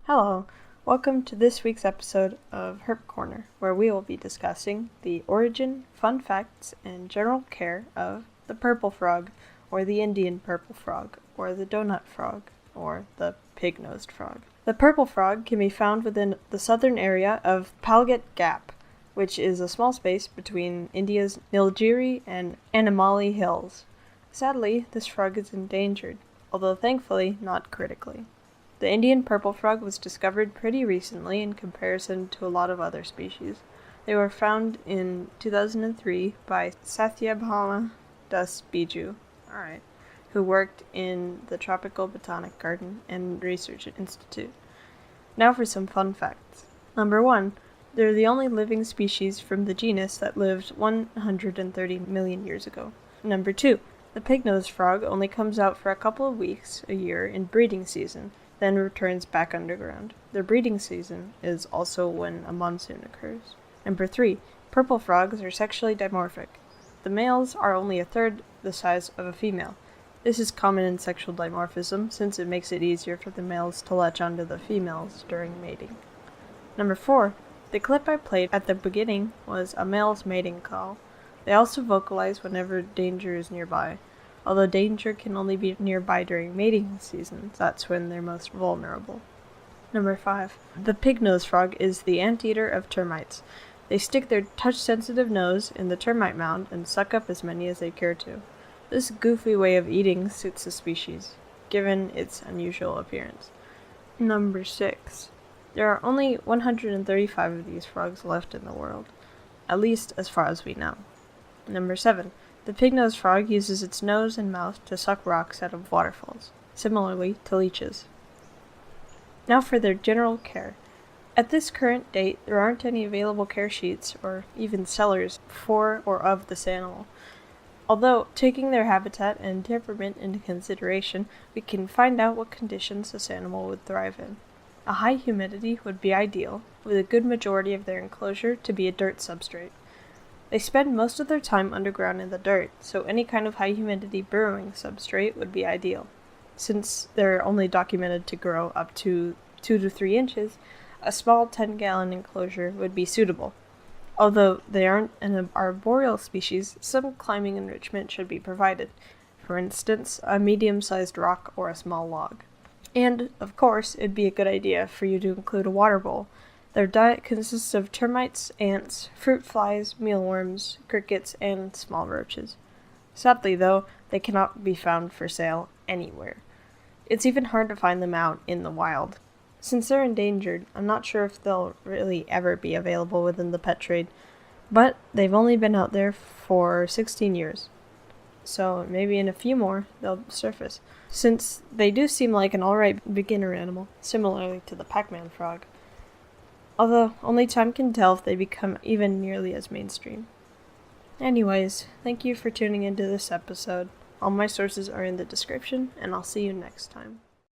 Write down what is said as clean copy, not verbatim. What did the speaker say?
Hello, welcome to this week's episode of Herp Corner, where we will be discussing the origin, fun facts, and general care of the purple frog, or the Indian purple frog, or the donut frog, or the pig-nosed frog. The purple frog can be found within the southern area of Palgat Gap, which is a small space between India's Nilgiri and Anamali hills. Sadly, this frog is endangered, although thankfully not critically. The Indian purple frog was discovered pretty recently in comparison to a lot of other species. They were found in 2003 by Sahyadrensis, who worked in the Tropical Botanic Garden and Research Institute. Now for some fun facts. Number 1. They're the only living species from the genus that lived 130 million years ago. Number 2. The pig-nosed frog only comes out for a couple of weeks a year in breeding season, then returns back underground. Their breeding season is also when a monsoon occurs. Number 3. Purple frogs are sexually dimorphic. The males are only a third the size of a female. This is common in sexual dimorphism since it makes it easier for the males to latch onto the females during mating. Number 4. The clip I played at the beginning was a male's mating call. They also vocalize whenever danger is nearby. Although danger can only be nearby during mating season, that's when they're most vulnerable. Number 5. The pig-nosed frog is the anteater of termites. They stick their touch-sensitive nose in the termite mound and suck up as many as they care to. This goofy way of eating suits the species, given its unusual appearance. Number 6. There are only 135 of these frogs left in the world, at least as far as we know. Number 7. The pig-nosed frog uses its nose and mouth to suck rocks out of waterfalls, similarly to leeches. Now for their general care. At this current date, there aren't any available care sheets or even sellers for or of this animal. Although, taking their habitat and temperament into consideration, we can find out what conditions this animal would thrive in. A high humidity would be ideal, with a good majority of their enclosure to be a dirt substrate. They spend most of their time underground in the dirt, so any kind of high humidity burrowing substrate would be ideal. Since they're only documented to grow up to 2 to 3 inches, a small 10-gallon enclosure would be suitable. Although they aren't an arboreal species, some climbing enrichment should be provided. For instance, a medium-sized rock or a small log. And, of course, it'd be a good idea for you to include a water bowl. Their diet consists of termites, ants, fruit flies, mealworms, crickets, and small roaches. Sadly, though, they cannot be found for sale anywhere. It's even hard to find them out in the wild. Since they're endangered, I'm not sure if they'll really ever be available within the pet trade, but they've only been out there for 16 years. So maybe in a few more, they'll surface, since they do seem like an alright beginner animal, similarly to the Pac-Man frog. Although, only time can tell if they become even nearly as mainstream. Anyways, thank you for tuning into this episode. All my sources are in the description, and I'll see you next time.